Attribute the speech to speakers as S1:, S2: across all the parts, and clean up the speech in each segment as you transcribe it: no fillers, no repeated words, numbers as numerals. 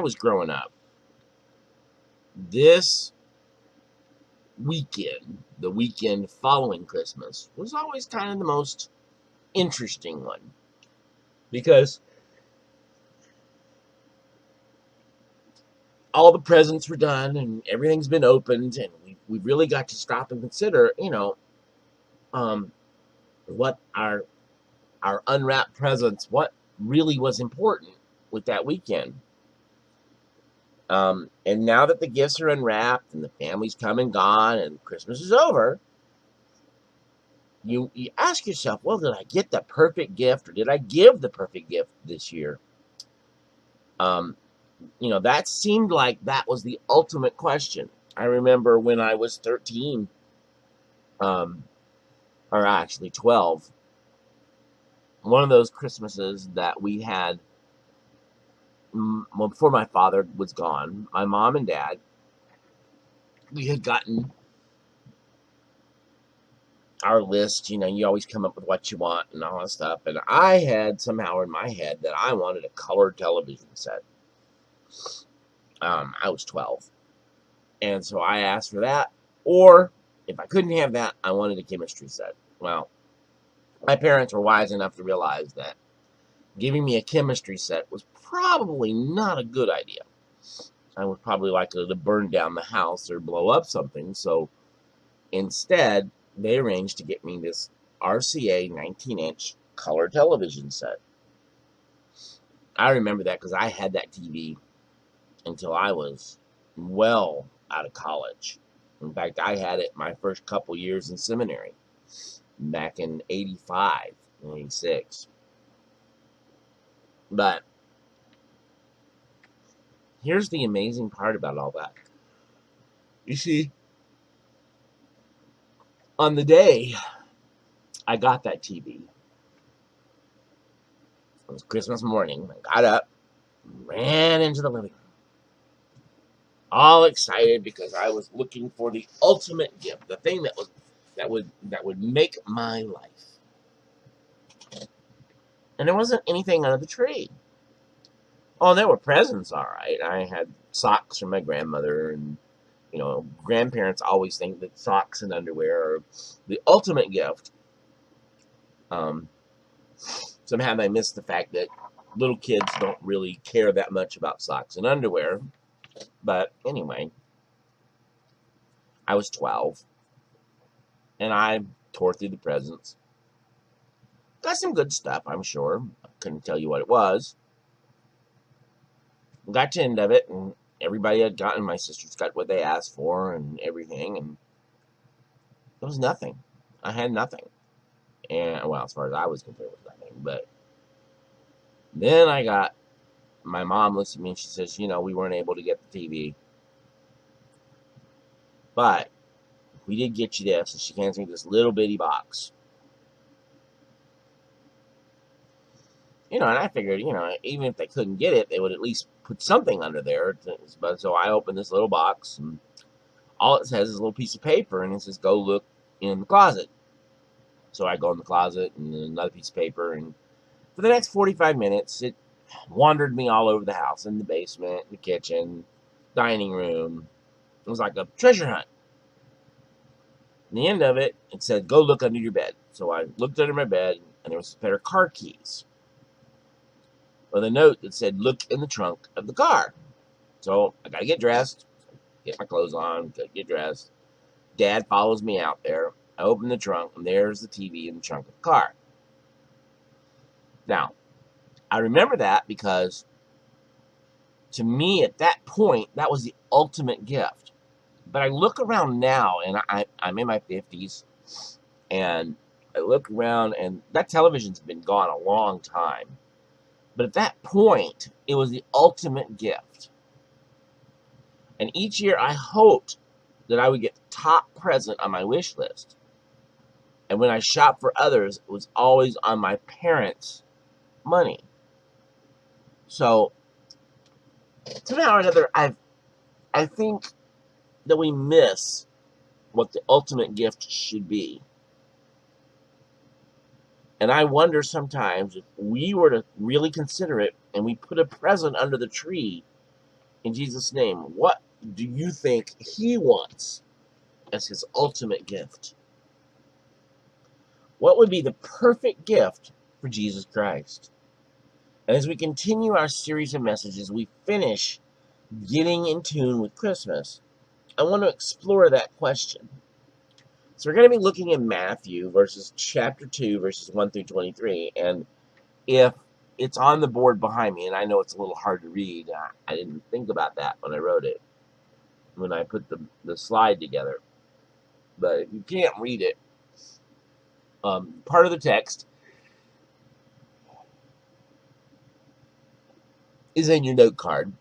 S1: was growing up, this weekend, the weekend following Christmas, was always kind of the most interesting one. Because all the presents were done and everything's been opened, and we really got to stop and consider, what our unwrapped presents, what really was important with that weekend. And now that the gifts are unwrapped and the family's come and gone and Christmas is over, you ask yourself, well, did I get the perfect gift, or did I give the perfect gift this year? That seemed like that was the ultimate question. I remember when I was 13, or actually 12, one of those Christmases that we had, well, before my father was gone, my mom and dad, we had gotten our list. You always come up with what you want and all that stuff. And I had somehow in my head that I wanted a color television set. I was 12. And so I asked for that. Or if I couldn't have that, I wanted a chemistry set. Well, my parents were wise enough to realize that giving me a chemistry set was probably not a good idea. I was probably likely to burn down the house or blow up something. So instead, they arranged to get me this RCA 19-inch color television set. I remember that because I had that TV until I was well out of college. In fact, I had it my first couple years in seminary back in 85, 86. But here's the amazing part about all that. You see, on the day I got that TV, it was Christmas morning. I got up, ran into the living room, all excited because I was looking for the ultimate gift, the thing that would make my life. And there wasn't anything under the tree. Oh, there were presents, all right. I had socks from my grandmother, and grandparents always think that socks and underwear are the ultimate gift. Somehow they miss the fact that little kids don't really care that much about socks and underwear. But anyway, I was 12, and I tore through the presents. Got some good stuff, I'm sure. I couldn't tell you what it was. Got to the end of it, and everybody had gotten, my sisters got what they asked for and everything, and there was nothing. I had nothing. And, well, as far as I was concerned, it was nothing. But then my mom looks at me and she says, we weren't able to get the TV, but we did get you this. And she hands me this little bitty box. And I figured, even if they couldn't get it, they would at least put something under there. But so I opened this little box, and all it says is a little piece of paper, and it says, go look in the closet. So I go in the closet, and then another piece of paper, and for the next 45 minutes, it wandered me all over the house, in the basement, the kitchen, dining room. It was like a treasure hunt. At the end of it, it said, go look under your bed. So I looked under my bed, and there was a pair of car keys with a note that said, look in the trunk of the car. So I got to get dressed, get my clothes on, get dressed. Dad follows me out there. I open the trunk, and there's the TV in the trunk of the car. Now, I remember that because, to me, at that point, that was the ultimate gift. But I look around now, and I'm in my 50s, and I look around, and that television's been gone a long time. But at that point, it was the ultimate gift. And each year, I hoped that I would get the top present on my wish list. And when I shopped for others, it was always on my parents' money. So, somehow or another, I think that we miss what the ultimate gift should be. And I wonder sometimes if we were to really consider it and we put a present under the tree in Jesus' name, what do you think he wants as his ultimate gift? What would be the perfect gift for Jesus Christ? And as we continue our series of messages, we finish getting in tune with Christmas. I want to explore that question. So we're going to be looking at Matthew chapter 2, verses 1 through 23. And if it's on the board behind me, and I know it's a little hard to read, I didn't think about that when I wrote it, when I put the slide together. But if you can't read it, part of the text is in your note card.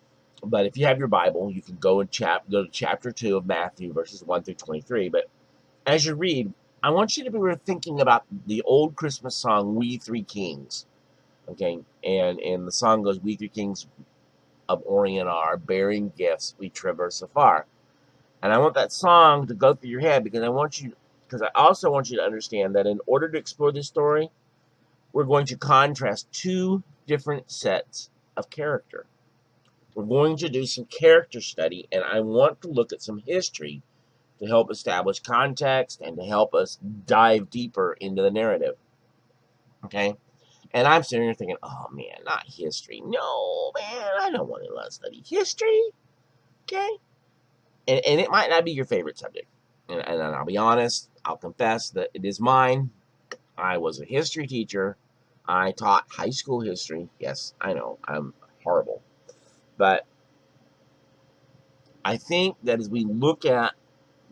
S1: But if you have your Bible, you can go to chapter 2 of Matthew, verses 1 through 23. But as you read, I want you to be thinking about the old Christmas song, We Three Kings. Okay, and the song goes, we three kings of Orient are, bearing gifts we traverse afar. And I want that song to go through your head because I also want you to understand that in order to explore this story, we're going to contrast two different sets of character. We're going to do some character study, and I want to look at some history to help establish context and to help us dive deeper into the narrative. Okay? And I'm sitting here thinking, oh man, not history. No, man, I don't want to study history. Okay? And it might not be your favorite subject. And I'll be honest, I'll confess that it is mine. I was a history teacher. I taught high school history. Yes, I know, I'm horrible. But I think that as we look at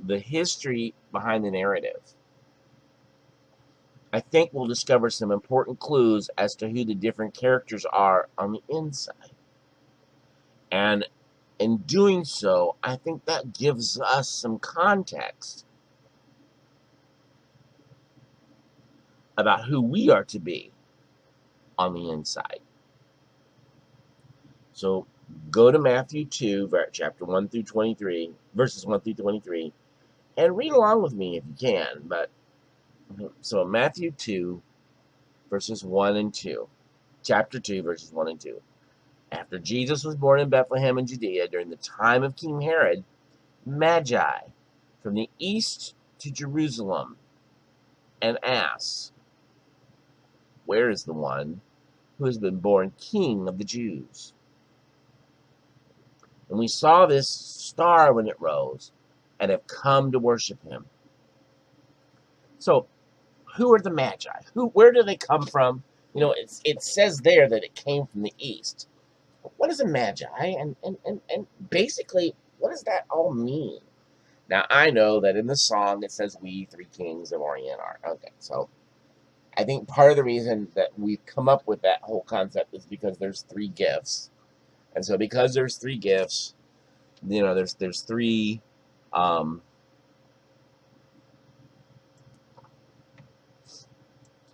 S1: the history behind the narrative, I think we'll discover some important clues as to who the different characters are on the inside. And in doing so, I think that gives us some context about who we are to be on the inside. So go to Matthew 2, chapter 1 through 23, verses 1 through 23, and read along with me if you can. So Matthew 2, verses 1 and 2. Chapter 2, verses 1 and 2. After Jesus was born in Bethlehem in Judea during the time of King Herod, Magi from the east to Jerusalem and asked, where is the one who has been born King of the Jews? And we saw this star when it rose and have come to worship him. So, who are the Magi? Where do they come from? You know, it says there that it came from the east. What is a Magi? And basically, what does that all mean? Now, I know that in the song it says, we three kings of Orient are. Okay, so I think part of the reason that we've come up with that whole concept is because there's three gifts. And so because there's three gifts, you know, there's three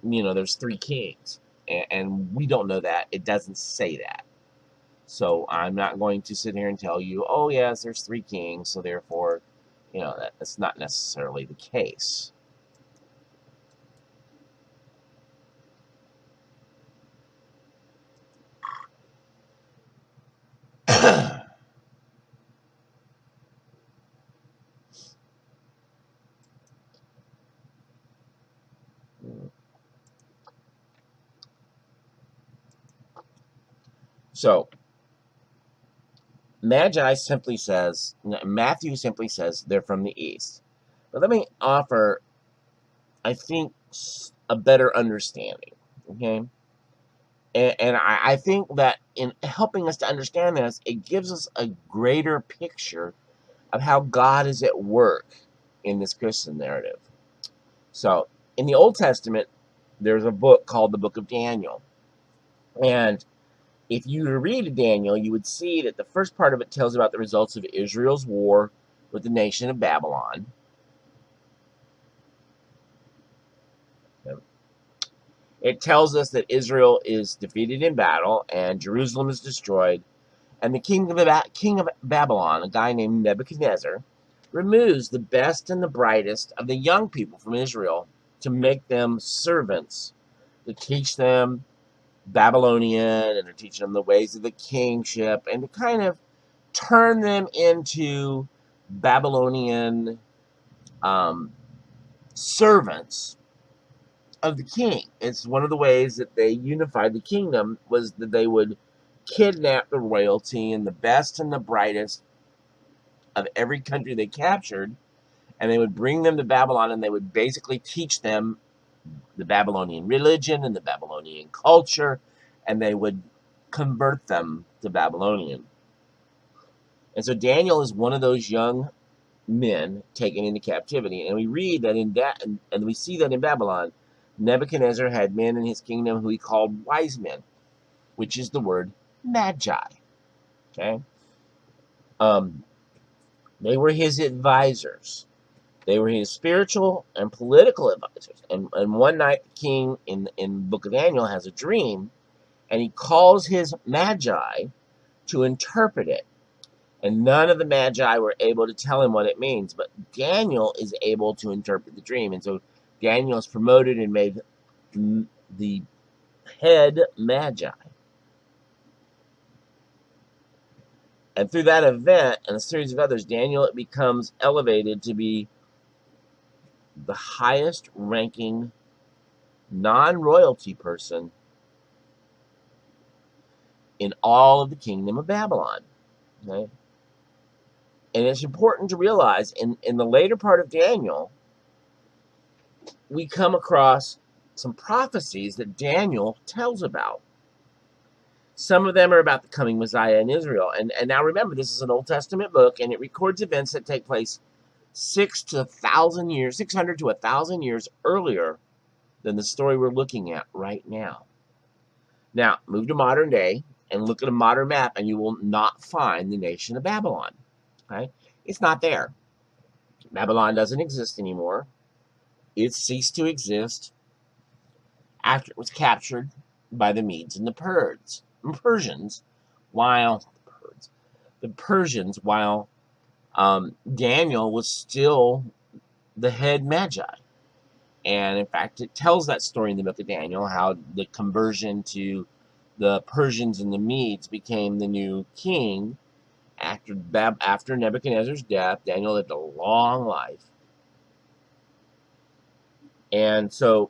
S1: there's three kings, and we don't know that. It doesn't say that. So I'm not going to sit here and tell you, oh yes, there's three kings, so therefore, that's not necessarily the case. So Matthew simply says they're from the east. But let me offer, I think, a better understanding. Okay? And I think that in helping us to understand this, it gives us a greater picture of how God is at work in this Christian narrative. So, in the Old Testament, there's a book called the Book of Daniel. And if you read Daniel, you would see that the first part of it tells about the results of Israel's war with the nation of Babylon. It tells us that Israel is defeated in battle and Jerusalem is destroyed. And the king of Babylon, a guy named Nebuchadnezzar, removes the best and the brightest of the young people from Israel to make them servants, to teach them Babylonian, and to teach them the ways of the kingship, and to kind of turn them into Babylonian servants of the king. It's one of the ways that they unified the kingdom, was that they would kidnap the royalty and the best and the brightest of every country they captured, and they would bring them to Babylon, and they would basically teach them the Babylonian religion and the Babylonian culture, and they would convert them to Babylonian. And so Daniel is one of those young men taken into captivity, and we read that and we see that in Babylon, Nebuchadnezzar had men in his kingdom who he called wise men, which is the word magi. Okay, they were his advisors. They were his spiritual and political advisors. And one night, the king in the book of Daniel has a dream, and he calls his magi to interpret it. And none of the magi were able to tell him what it means, but Daniel is able to interpret the dream. And so Daniel is promoted and made the head magi. And through that event and a series of others, Daniel becomes elevated to be the highest ranking non-royalty person in all of the kingdom of Babylon. Okay? And it's important to realize in the later part of Daniel, we come across some prophecies that Daniel tells about. Some of them are about the coming Messiah in Israel. And now remember, this is an Old Testament book, and it records events that take place 600 to 1,000 years earlier than the story we're looking at right now. Now, move to modern day and look at a modern map, and you will not find the nation of Babylon. Okay? It's not there. Babylon doesn't exist anymore. It ceased to exist after it was captured by the Medes and the Persians, while Daniel was still the head magi. And in fact, it tells that story in the book of Daniel, how the conversion to the Persians and the Medes became the new king. After Nebuchadnezzar's death, Daniel lived a long life. And so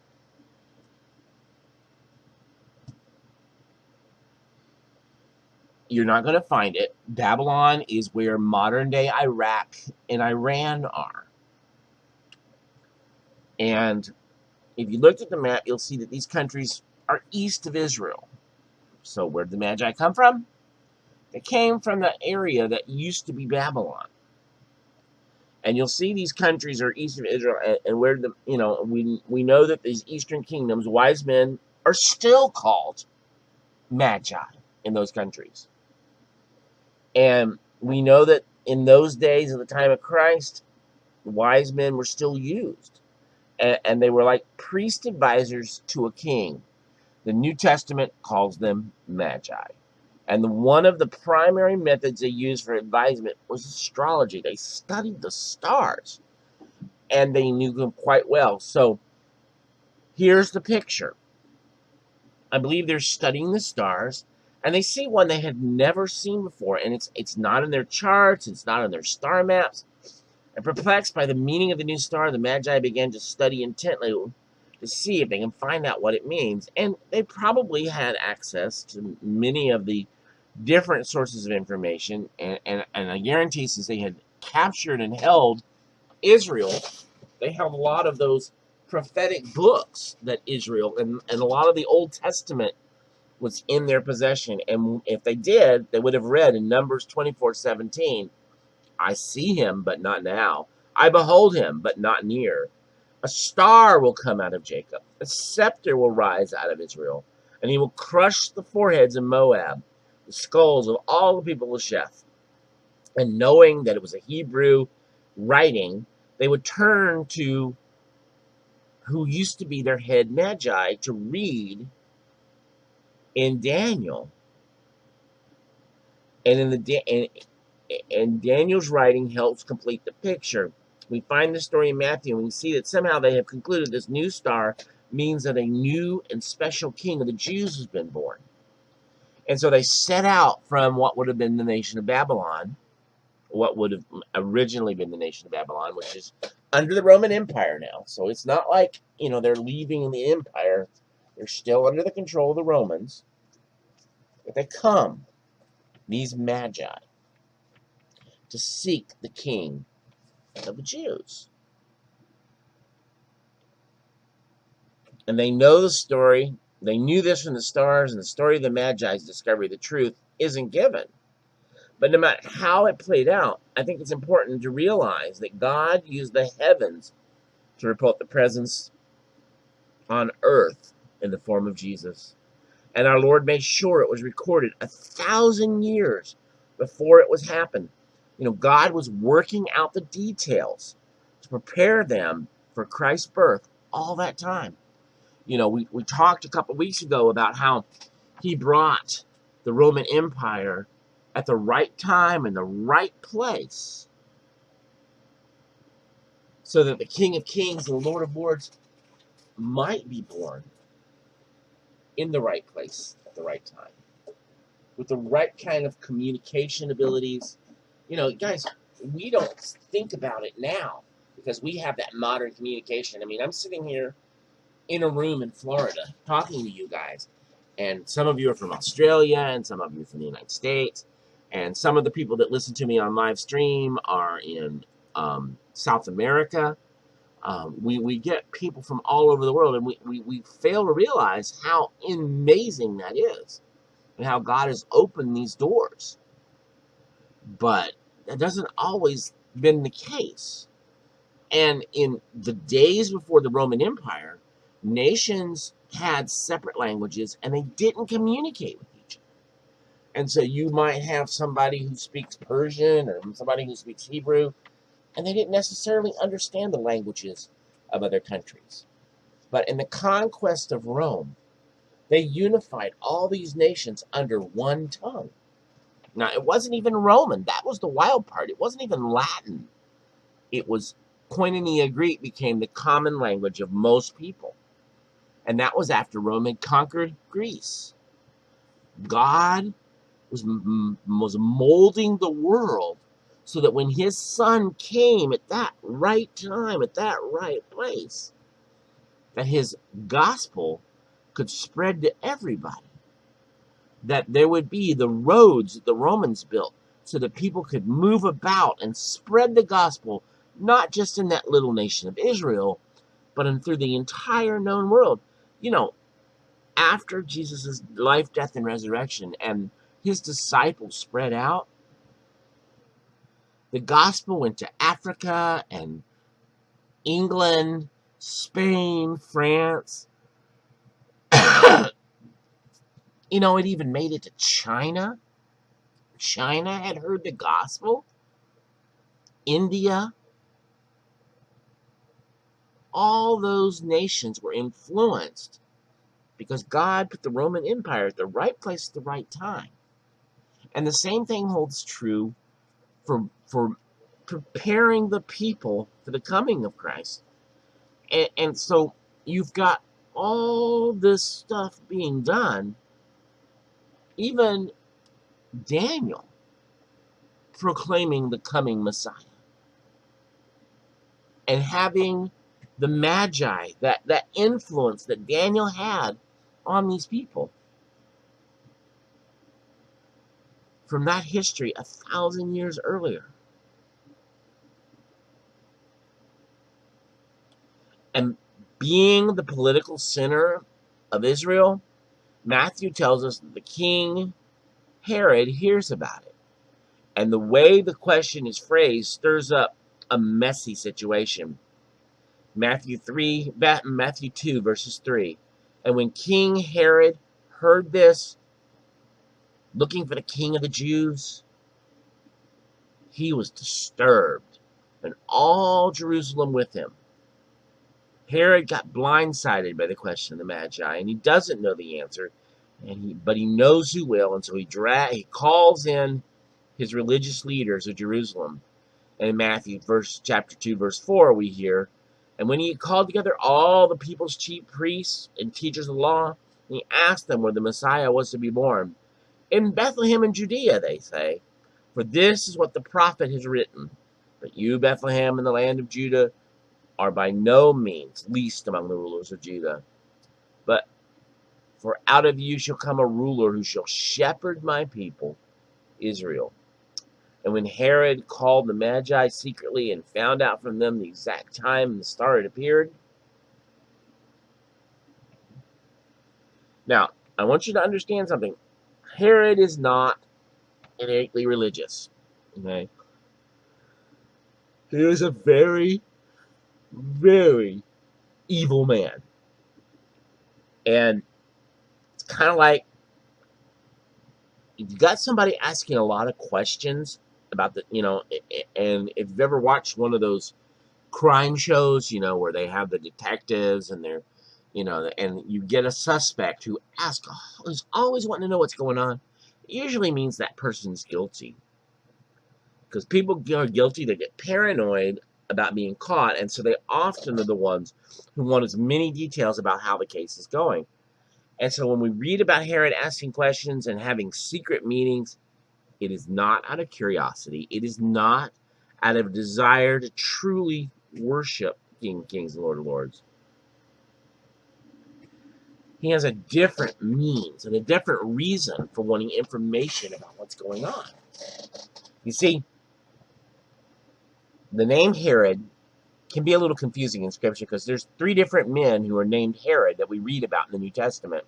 S1: you're not going to find it. Babylon is where modern-day Iraq and Iran are. And if you looked at the map, you'll see that these countries are east of Israel. So where did the Magi come from? They came from the area that used to be Babylon. And you'll see these countries are east of Israel, and where we know that these eastern kingdoms, wise men, are still called Magi in those countries. And we know that in those days, at the time of Christ, wise men were still used. And they were like priest advisors to a king. The New Testament calls them Magi. And one of the primary methods they used for advisement was astrology. They studied the stars, and they knew them quite well. So here's the picture. I believe they're studying the stars, and they see one they had never seen before, and it's not in their charts, it's not in their star maps. And perplexed by the meaning of the new star, the Magi began to study intently to see if they can find out what it means. And they probably had access to many of the different sources of information, and I guarantee, since they had captured and held Israel, they held a lot of those prophetic books that Israel and a lot of the Old Testament was in their possession. And if they did, they would have read in Numbers 24:17, I see him, but not now. I behold him, but not near. A star will come out of Jacob. A scepter will rise out of Israel, and he will crush the foreheads of Moab, the skulls of all the people of Sheth. And knowing that it was a Hebrew writing, they would turn to who used to be their head magi to read in Daniel. And and Daniel's writing helps complete the picture. We find the story in Matthew, and we see that somehow they have concluded this new star means that a new and special king of the Jews has been born. And so they set out from what would have been the nation of Babylon, what would have originally been the nation of Babylon, which is under the Roman Empire now. So it's not like, they're leaving the empire. They're still under the control of the Romans. But they come, these magi, to seek the king of the Jews. And they know the story. They knew this from the stars, and the story of the Magi's discovery of the truth isn't given. But no matter how it played out, I think it's important to realize that God used the heavens to report the presence on earth in the form of Jesus. And our Lord made sure it was recorded 1,000 years before it was happened. God was working out the details to prepare them for Christ's birth all that time. We talked a couple weeks ago about how he brought the Roman Empire at the right time and the right place so that the King of Kings and the Lord of Lords might be born in the right place at the right time with the right kind of communication abilities. Guys, we don't think about it now because we have that modern communication. I'm sitting here in a room in Florida talking to you guys, and some of you are from Australia and some of you are from the United States, and some of the people that listen to me on live stream are in South America. We get people from all over the world, and we fail to realize how amazing that is and how God has opened these doors. But that doesn't always been the case. And in the days before the Roman Empire, nations had separate languages and they didn't communicate with each other. And so you might have somebody who speaks Persian or somebody who speaks Hebrew, and they didn't necessarily understand the languages of other countries. But in the conquest of Rome, they unified all these nations under one tongue. Now, it wasn't even Roman. That was the wild part. It wasn't even Latin. It was Koinonia Greek became the common language of most people. And that was after Rome had conquered Greece. God was molding the world so that when his son came at that right time, at that right place, that his gospel could spread to everybody. That there would be the roads that the Romans built so that people could move about and spread the gospel, not just in that little nation of Israel, but through the entire known world. After Jesus' life, death, and resurrection, and his disciples spread out, the gospel went to Africa and England, Spain, France. It even made it to China. China had heard the gospel. India. All those nations were influenced because God put the Roman Empire at the right place at the right time. And the same thing holds true for preparing the people for the coming of Christ. And so you've got all this stuff being done. Even Daniel proclaiming the coming Messiah. And having the Magi, that influence that Daniel had on these people. From that history 1,000 years earlier. And being the political center of Israel, Matthew tells us that the king Herod hears about it. And the way the question is phrased stirs up a messy situation. Matthew 2, verses 3. And when King Herod heard this, looking for the king of the Jews, he was disturbed, and all Jerusalem with him. Herod got blindsided by the question of the Magi, and he doesn't know the answer, but he knows who will, and so he calls in his religious leaders of Jerusalem. And in Matthew chapter 2, verse 4, we hear, and when he had called together all the people's chief priests and teachers of the law, he asked them where the Messiah was to be born. In Bethlehem in Judea, they say, for this is what the prophet has written. But you, Bethlehem, in the land of Judah, are by no means least among the rulers of Judah. But for out of you shall come a ruler who shall shepherd my people, Israel. And when Herod called the Magi secretly and found out from them the exact time the star had appeared. Now, I want you to understand something. Herod is not innately religious. Okay? He was a very, very evil man. And it's kind of like, if you got somebody asking a lot of questions about the, and if you've ever watched one of those crime shows, where they have the detectives and they're, and you get a suspect who who's always wanting to know what's going on, it usually means that person's guilty. Because people are guilty, they get paranoid about being caught, and so they often are the ones who want as many details about how the case is going. And so when we read about Herod asking questions and having secret meetings, it is not out of curiosity. It is not out of a desire to truly worship King of Kings and Lord of Lords. He has a different means and a different reason for wanting information about what's going on. You see, the name Herod can be a little confusing in Scripture because there's 3 different men who are named Herod that we read about in the New Testament.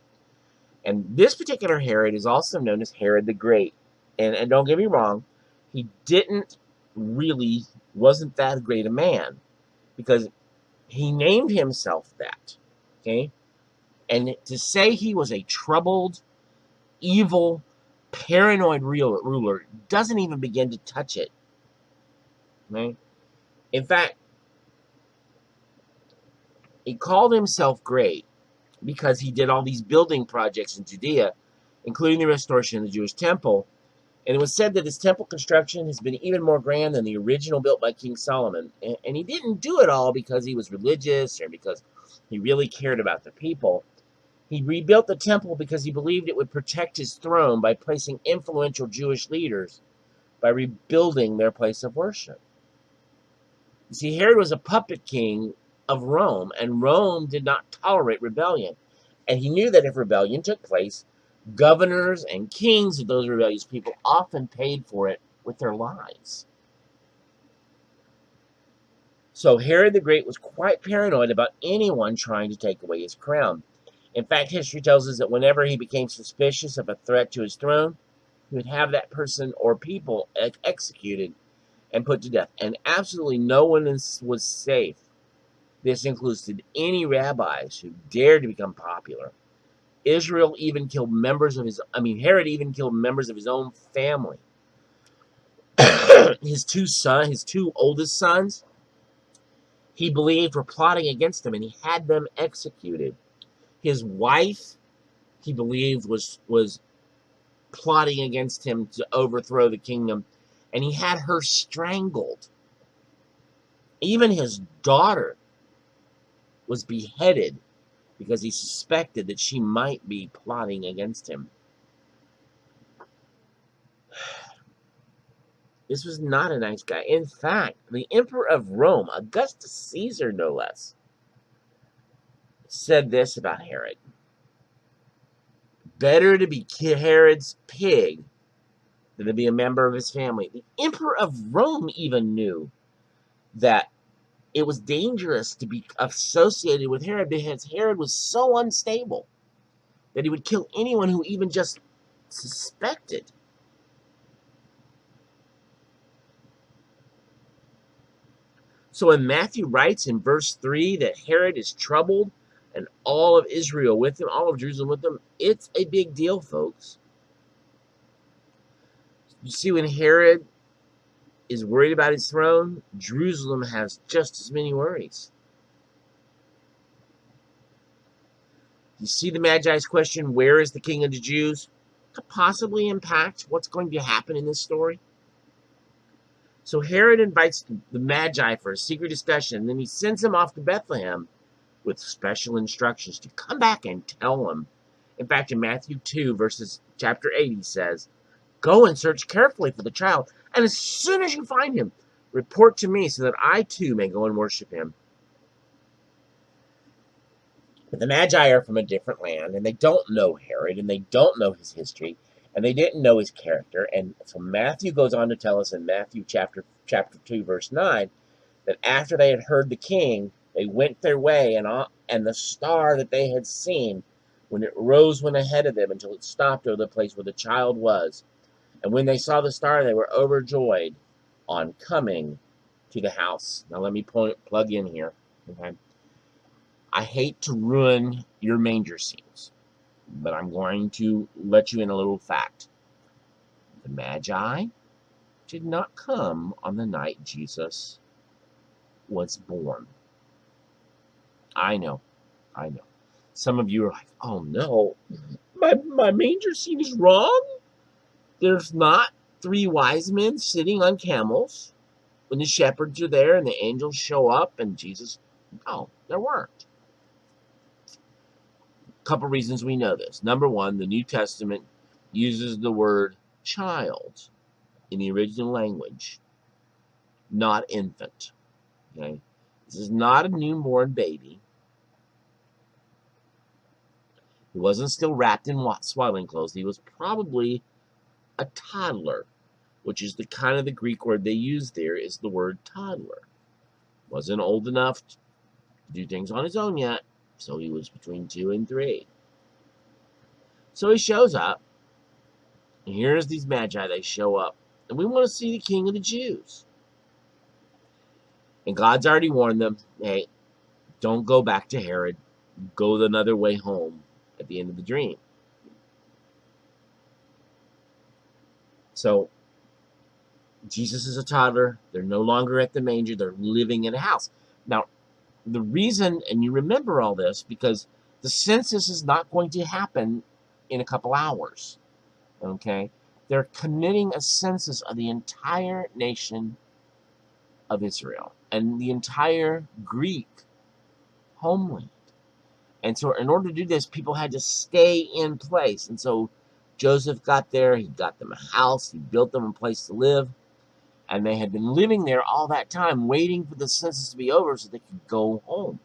S1: And this particular Herod is also known as Herod the Great. And don't get me wrong, he wasn't that great a man, because he named himself that. Okay? And to say he was a troubled, evil, paranoid ruler doesn't even begin to touch it. Okay? In fact, he called himself great because he did all these building projects in Judea, including the restoration of the Jewish temple. And it was said that his temple construction has been even more grand than the original built by King Solomon. And he didn't do it all because he was religious or because he really cared about the people. He rebuilt the temple because he believed it would protect his throne by placing influential Jewish leaders by rebuilding their place of worship. You see, Herod was a puppet king of Rome, and Rome did not tolerate rebellion. And he knew that if rebellion took place, governors and kings of those rebellious people often paid for it with their lives. So Herod the Great was quite paranoid about anyone trying to take away his crown. In fact, history tells us that whenever he became suspicious of a threat to his throne, he would have that person or people executed and put to death. And absolutely no one was safe. This included any rabbis who dared to become popular. Herod even killed members of his own family. His two oldest sons, he believed were plotting against him, and he had them executed. His wife, he believed, was plotting against him to overthrow the kingdom, and he had her strangled. Even his daughter was beheaded because he suspected that she might be plotting against him. This was not a nice guy. In fact, the emperor of Rome, Augustus Caesar no less, said this about Herod: better to be Herod's pig than to be a member of his family. The emperor of Rome even knew that it was dangerous to be associated with Herod because Herod was so unstable that he would kill anyone who even just suspected. So when Matthew writes in verse 3 that Herod is troubled and all of Israel with him, all of Jerusalem with him, it's a big deal, folks. You see, when Herod is worried about his throne, Jerusalem has just as many worries. You see the Magi's question, where is the King of the Jews? Could possibly impact what's going to happen in this story. So Herod invites the Magi for a secret discussion, and then he sends them off to Bethlehem with special instructions to come back and tell him. In fact, in Matthew 2, verses chapter 8, he says, "Go and search carefully for the child, and as soon as you find him, report to me so that I too may go and worship him." But the Magi are from a different land, and they don't know Herod, and they don't know his history, and they didn't know his character. And so Matthew goes on to tell us in Matthew chapter 2, verse 9, that after they had heard the king, they went their way, and the star that they had seen, when it rose, went ahead of them until it stopped over the place where the child was. And when they saw the star, they were overjoyed on coming to the house. Now let me plug in here. Okay? I hate to ruin your manger scenes, but I'm going to let you in a little fact. The Magi did not come on the night Jesus was born. I know. Some of you are like, "Oh no, my manger scene is wrong. There's not 3 wise men sitting on camels when the shepherds are there and the angels show up and Jesus." No, there weren't. Couple reasons we know this. Number one, the New Testament uses the word child in the original language, not infant. Okay? This is not a newborn baby. He wasn't still wrapped in swaddling clothes. He was probably a toddler, which is the kind of the Greek word they use there is the word toddler. Wasn't old enough to do things on his own yet, so he was between 2 and 3. So he shows up, and here's these Magi. They show up, and we want to see the King of the Jews. And God's already warned them, hey, don't go back to Herod. Go another way home at the end of the dream. So Jesus is a toddler. They're no longer at the manger. They're living in a house. Now, the reason, and you remember all this, because the census is not going to happen in a couple hours. Okay? They're committing a census of the entire nation of Israel and the entire Greek homeland. And so in order to do this, people had to stay in place. And so Joseph got there. He got them a house. He built them a place to live. And they had been living there all that time, waiting for the census to be over so they could go home.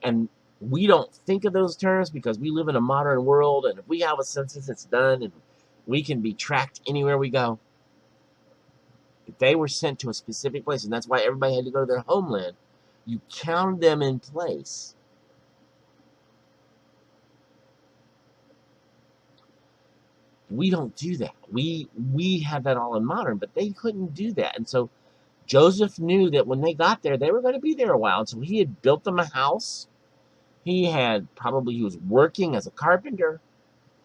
S1: And we don't think of those terms because we live in a modern world, and if we have a census, it's done, and we can be tracked anywhere we go. If they were sent to a specific place, and that's why everybody had to go to their homeland, you counted them in place. We don't do that. We have that all in modern, but they couldn't do that. And so Joseph knew that when they got there, they were going to be there a while. And so he had built them a house. He was working as a carpenter.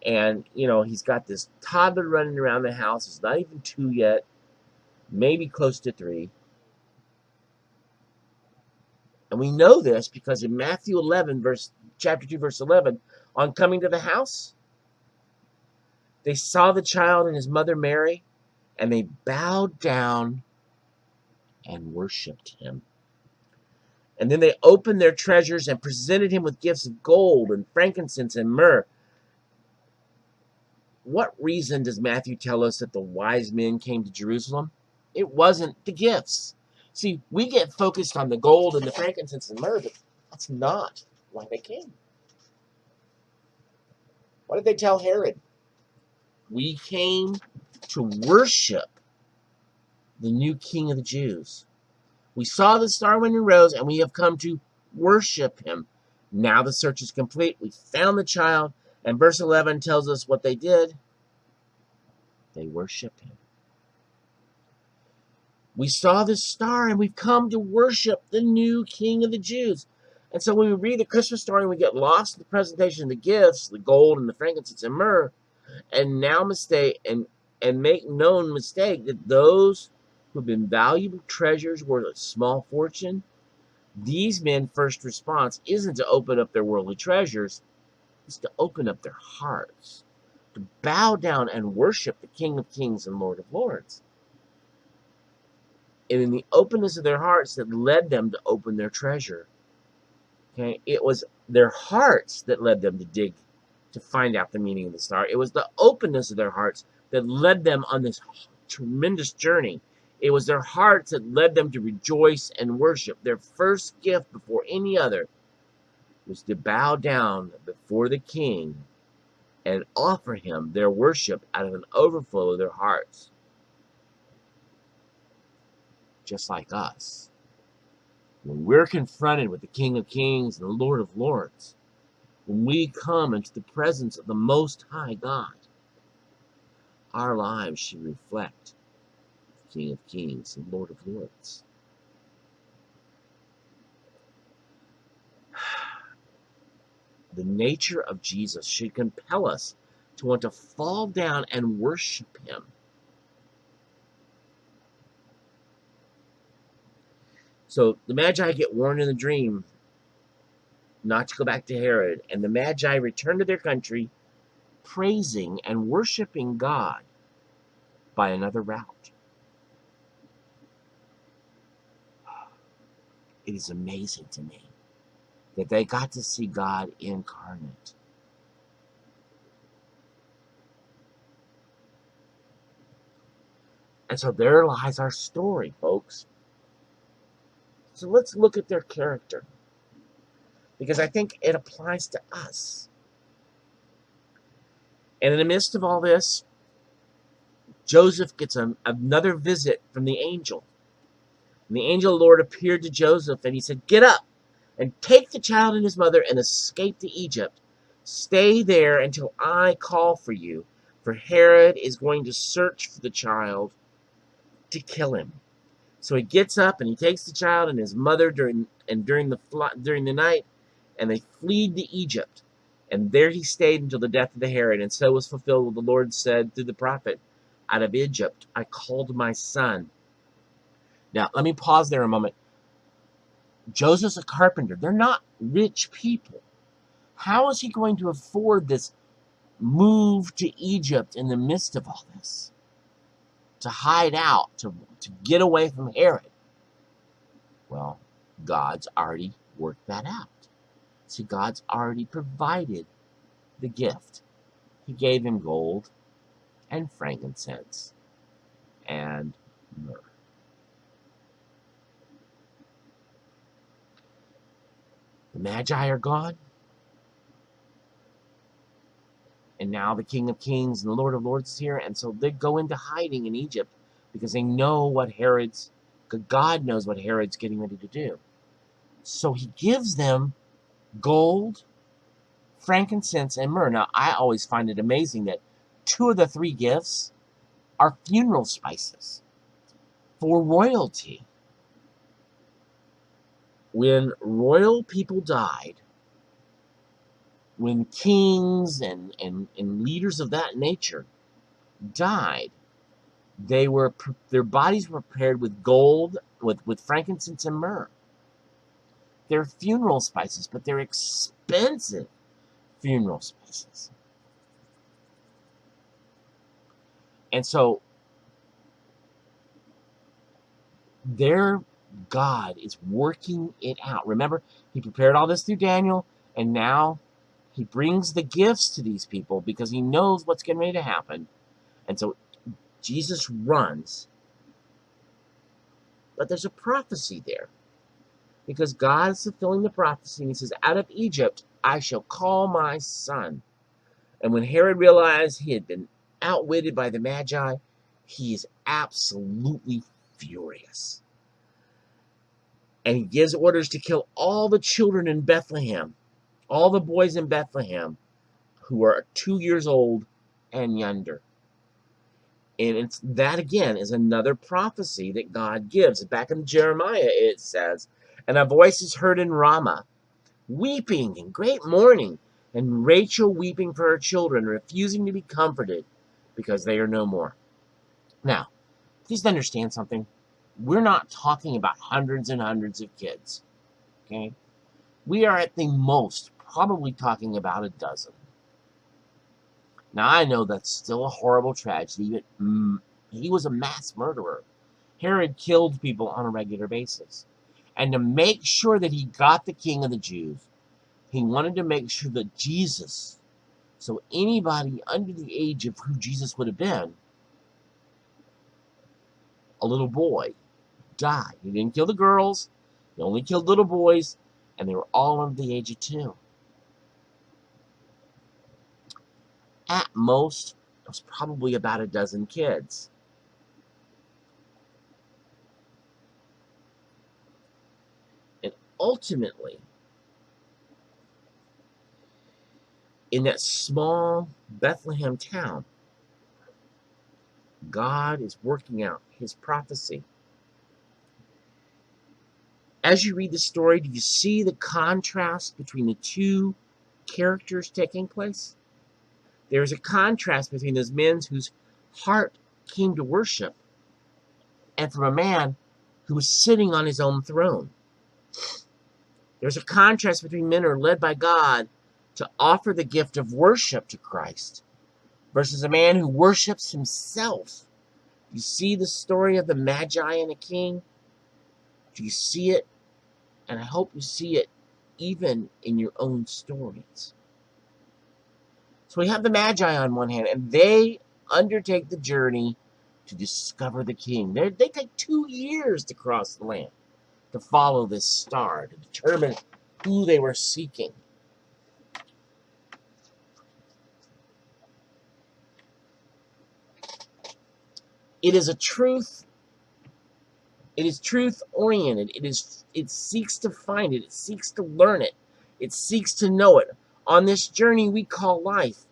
S1: And, he's got this toddler running around the house. He's not even 2 yet, maybe close to 3. And we know this because in Matthew 11, chapter 2, verse 11, on coming to the house, they saw the child and his mother Mary, and they bowed down and worshipped him. And then they opened their treasures and presented him with gifts of gold and frankincense and myrrh. What reason does Matthew tell us that the wise men came to Jerusalem? It wasn't the gifts. See, we get focused on the gold and the frankincense and myrrh, but that's not why they came. What did they tell Herod? We came to worship the new King of the Jews. We saw the star when it rose, and we have come to worship him. Now the search is complete. We found the child, and verse 11 tells us what they did. They worshiped him. We saw the star, and we've come to worship the new King of the Jews. And so when we read the Christmas story, we get lost in the presentation of the gifts, the gold and the frankincense and myrrh, and now make known mistake that those who've been valuable treasures worth a small fortune, these men's first response isn't to open up their worldly treasures, it's to open up their hearts, to bow down and worship the King of Kings and Lord of Lords. And in the openness of their hearts that led them to open their treasure. Okay, it was their hearts that led them to dig to find out the meaning of the star. It was the openness of their hearts that led them on this tremendous journey. It was their hearts that led them to rejoice and worship. Their first gift before any other was to bow down before the king and offer him their worship out of an overflow of their hearts. Just like us. When we're confronted with the King of Kings and the Lord of Lords, when we come into the presence of the Most High God, our lives should reflect the King of Kings and Lord of Lords. The nature of Jesus should compel us to want to fall down and worship him. So the Magi get warned in the dream not to go back to Herod, and the Magi return to their country praising and worshiping God by another route. It is amazing to me that they got to see God incarnate. And so there lies our story, folks. So let's look at their character, because I think it applies to us. And in the midst of all this, Joseph gets another visit from the angel. And the angel of the Lord appeared to Joseph, and he said, "Get up and take the child and his mother and escape to Egypt. Stay there until I call for you, for Herod is going to search for the child to kill him." So he gets up and he takes the child and his mother during the night, and they flee to Egypt. And there he stayed until the death of the Herod. And so was fulfilled what the Lord said through the prophet, "Out of Egypt I called my son." Now, let me pause there a moment. Joseph's a carpenter. They're not rich people. How is he going to afford this move to Egypt in the midst of all this? To hide out, to get away from Herod? Well, God's already worked that out. See, God's already provided the gift. He gave him gold and frankincense and myrrh. The Magi are gone. And now the King of Kings and the Lord of Lords is here. And so they go into hiding in Egypt because they know what God knows what Herod's getting ready to do. So he gives them gold, frankincense, and myrrh. Now, I always find it amazing that 2 of the 3 gifts are funeral spices for royalty. When royal people died, when kings and leaders of that nature died, their bodies were prepared with gold, with frankincense and myrrh. They're funeral spices, but they're expensive funeral spices. And so their God is working it out. Remember, he prepared all this through Daniel, and now he brings the gifts to these people because he knows what's getting ready to happen. And so Jesus runs. But there's a prophecy there, because God is fulfilling the prophecy, and he says, "Out of Egypt I shall call my son." And when Herod realized he had been outwitted by the Magi, he is absolutely furious. And he gives orders to kill all the children in Bethlehem, all the boys in Bethlehem who are 2 years old and younger. And that again is another prophecy that God gives. Back in Jeremiah it says, "And a voice is heard in Ramah, weeping and great mourning, and Rachel weeping for her children, refusing to be comforted because they are no more." Now, please understand something. We're not talking about hundreds and hundreds of kids. Okay? We are at the most probably talking about a dozen. Now, I know that's still a horrible tragedy, but he was a mass murderer. Herod killed people on a regular basis. And to make sure that he got the King of the Jews, he wanted to make sure that Jesus So anybody under the age of who Jesus would have been, a little boy, died. He didn't kill the girls. He only killed little boys, and they were all under the age of 2. At most, it was probably about a dozen kids. And ultimately, in that small Bethlehem town, God is working out his prophecy. As you read the story, do you see the contrast between the two characters taking place? There's a contrast between those men whose heart came to worship and from a man who was sitting on his own throne. There's a contrast between men who are led by God to offer the gift of worship to Christ versus a man who worships himself. You see the story of the Magi and the king? Do you see it? And I hope you see it even in your own stories. So we have the Magi on one hand, and they undertake the journey to discover the king. They take 2 years to cross the land, to follow this star, to determine who they were seeking. It is a truth. It is truth-oriented. It seeks to find it. It seeks to learn it. It seeks to know it. On this journey we call life,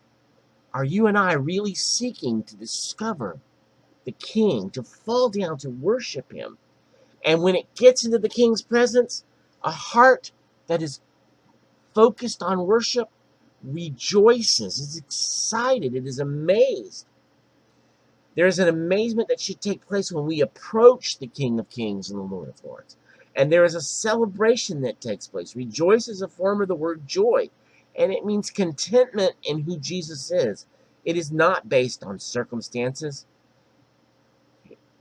S1: are you and I really seeking to discover the king, to fall down to worship him? And when it gets into the king's presence, a heart that is focused on worship rejoices, is excited, it is amazed. There is an amazement that should take place when we approach the King of Kings and the Lord of Lords. And there is a celebration that takes place. Rejoice is a form of the word joy, and it means contentment in who Jesus is. It is not based on circumstances.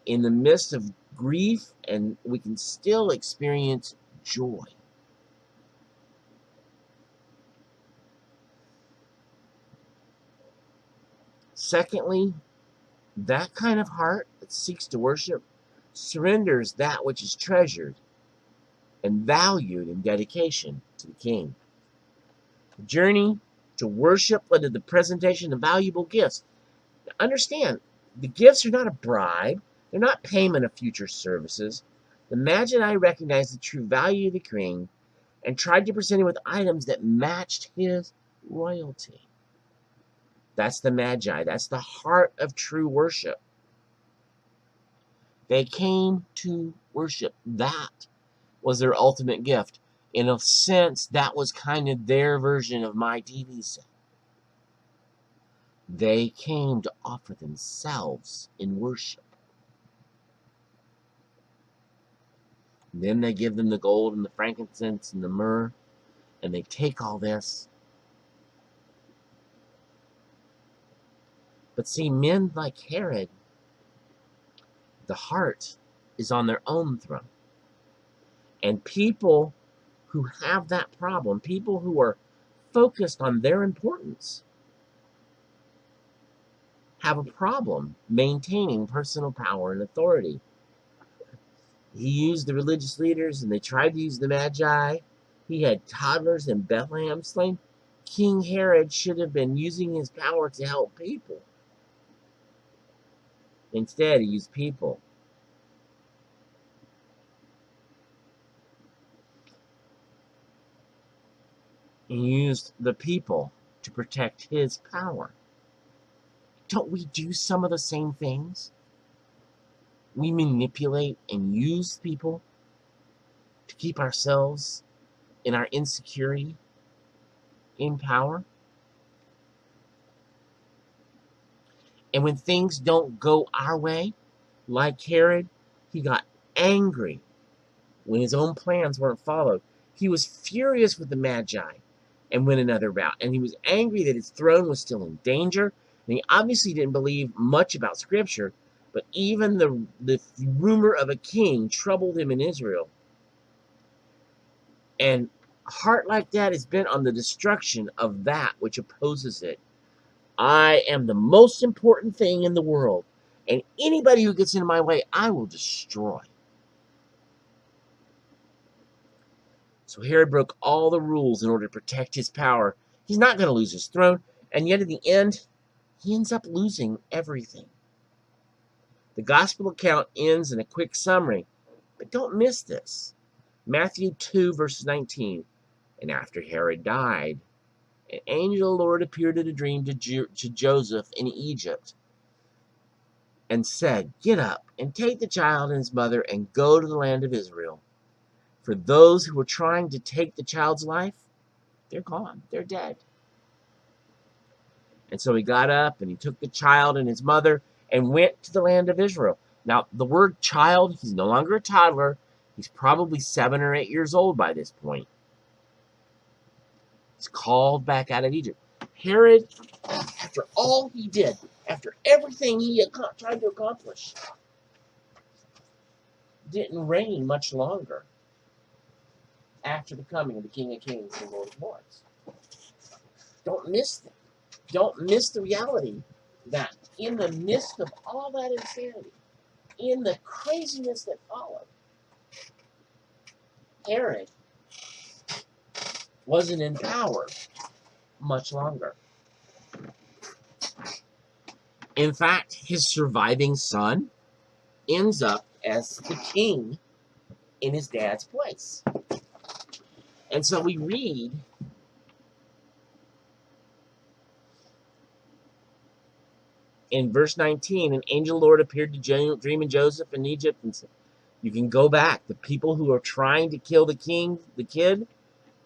S1: In the midst of grief, and we can still experience joy. Secondly, that kind of heart that seeks to worship surrenders that which is treasured and valued in dedication to the king. The journey to worship led to the presentation of valuable gifts. Now, understand, the gifts are not a bribe. They're not payment of future services. The Magi recognized the true value of the king and tried to present him with items that matched his royalty. That's the Magi. That's the heart of true worship. They came to worship. That was their ultimate gift. In a sense, that was kind of their version of my TV set. They came to offer themselves in worship. And then they give them the gold and the frankincense and the myrrh, and they take all this. But see, men like Herod, the heart is on their own throne. And people who have that problem, people who are focused on their importance, have a problem maintaining personal power and authority. He used the religious leaders, and they tried to use the Magi. He had toddlers in Bethlehem slain. King Herod should have been using his power to help people. Instead, he used people. He used the people to protect his power. Don't we do some of the same things? We manipulate and use people to keep ourselves in our insecurity in power. And when things don't go our way, like Herod, he got angry when his own plans weren't followed. He was furious with the Magi and went another route. And he was angry that his throne was still in danger. And he obviously didn't believe much about Scripture, but even the rumor of a king troubled him in Israel. And a heart like that is bent on the destruction of that which opposes it I am the most important thing in the world, and anybody who gets in my way, I will destroy. So Herod broke all the rules in order to protect his power. He's not going to lose his throne, and yet in the end, he ends up losing everything. The gospel account ends in a quick summary, but don't miss this. Matthew 2, verse 19. And after Herod died, an angel of the Lord appeared in a dream to Joseph in Egypt and said, "Get up and take the child and his mother and go to the land of Israel. For those who were trying to take the child's life, they're gone. They're dead." And so he got up and he took the child and his mother and went to the land of Israel. Now, the word child, he's no longer a toddler. He's probably 7 or 8 years old by this point. He's called back out of Egypt. Herod, after all he did, after everything he had tried to accomplish, didn't reign much longer after the coming of the King of Kings and Lord of Lords. Don't miss that. Don't miss the reality that in the midst of all that insanity, in the craziness that followed, Herod wasn't in power much longer. In fact, his surviving son ends up as the king in his dad's place. And so we read in verse 19, an angel of the Lord appeared to dream in Joseph in Egypt and said, you can go back. The people who are trying to kill the king, the kid,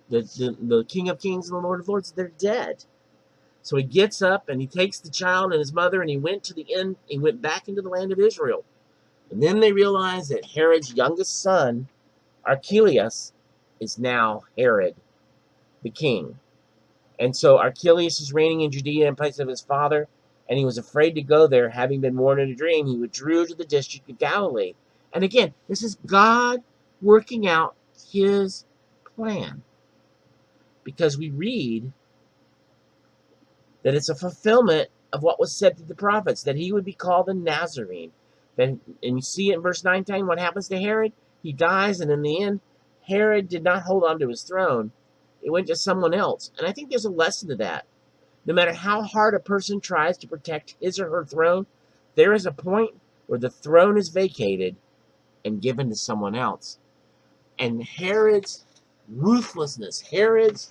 S1: the King of Kings and the Lord of Lords, they're dead. So he gets up and he takes the child and his mother and he went back into the land of Israel. And then they realize that Herod's youngest son, Archelaus, is now Herod, the king. And so Archelaus is reigning in Judea in place of his father, and he was afraid to go there, having been warned in a dream. He withdrew to the district of Galilee. And again, this is God working out his plan. Because we read that it's a fulfillment of what was said to the prophets, that he would be called a Nazarene. And you see it in verse 19, what happens to Herod? He dies, and in the end, Herod did not hold on to his throne. It went to someone else. And I think there's a lesson to that. No matter how hard a person tries to protect his or her throne, there is a point where the throne is vacated and given to someone else. And Herod's ruthlessness, Herod's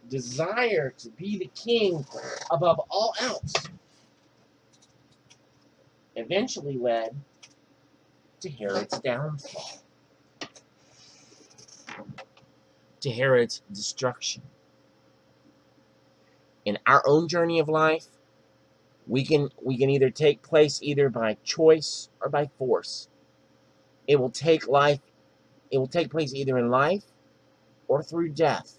S1: desire to be the king above all else, eventually led to Herod's downfall, to Herod's destruction. In our own journey of life, we can either take place either by choice or by force. It will take place either in life or through death.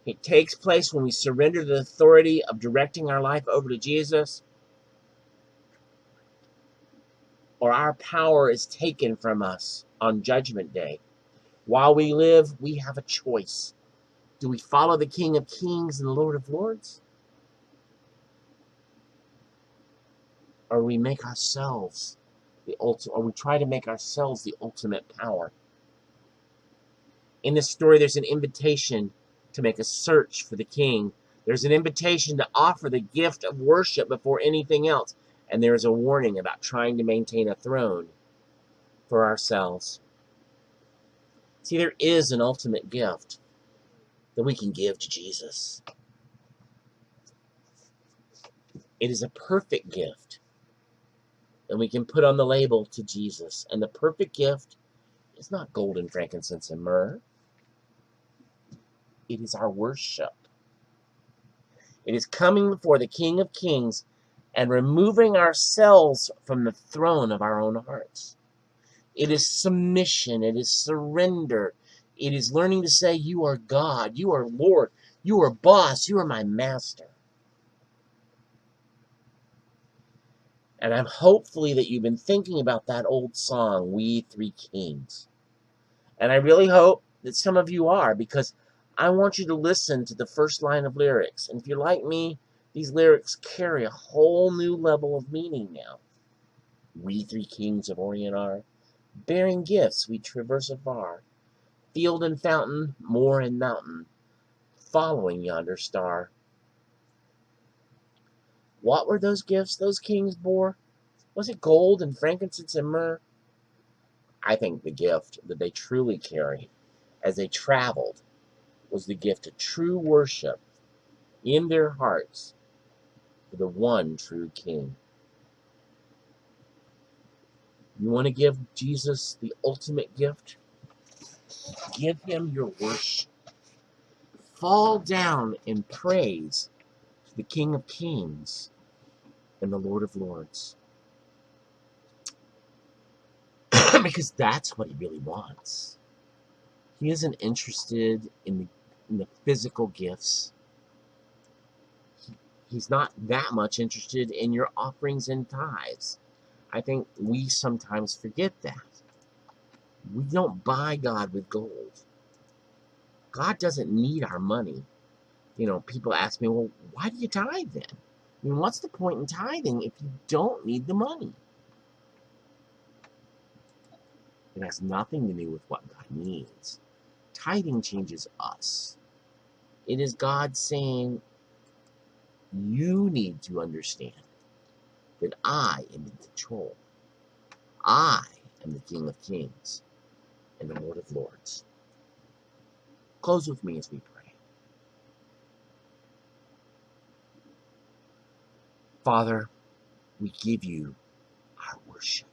S1: It takes place when we surrender the authority of directing our life over to Jesus, or our power is taken from us on Judgment Day. While we live, we have a choice. Do we follow the King of Kings and the Lord of Lords? Or we make ourselves or we try to make ourselves the ultimate power? In this story, there's an invitation to make a search for the King. There's an invitation to offer the gift of worship before anything else. And there is a warning about trying to maintain a throne for ourselves. See, there is an ultimate gift that we can give to Jesus. It is a perfect gift that we can put on the label to Jesus. And the perfect gift is not gold and frankincense and myrrh. It is our worship. It is coming before the King of Kings and removing ourselves from the throne of our own hearts. It is submission. It is surrender. It is learning to say, you are God, you are Lord, you are boss, you are my master. And I'm hopefully that you've been thinking about that old song, We Three Kings. And I really hope that some of you are, because I want you to listen to the first line of lyrics. And if you're like me, These lyrics carry a whole new level of meaning now. We three kings of Orient are, bearing gifts we traverse afar, field and fountain, moor and mountain, following yonder star. What were those gifts those kings bore? Was it gold and frankincense and myrrh? I think the gift that they truly carried as they traveled was the gift of true worship in their hearts for the one true King. You want to give Jesus the ultimate gift? Give him your worship. Fall down in praise to the King of Kings and the Lord of Lords. Because that's what he really wants. He isn't interested in the physical gifts. He's not that much interested in your offerings and tithes. I think we sometimes forget that. We don't buy God with gold. God doesn't need our money. People ask me, well, why do you tithe then? I mean, what's the point in tithing if you don't need the money? It has nothing to do with what God needs. Tithing changes us. It is God saying, you need to understand that I am in control. I am the King of Kings and the Lord of Lords. Close with me as we pray. Father, we give you our worship.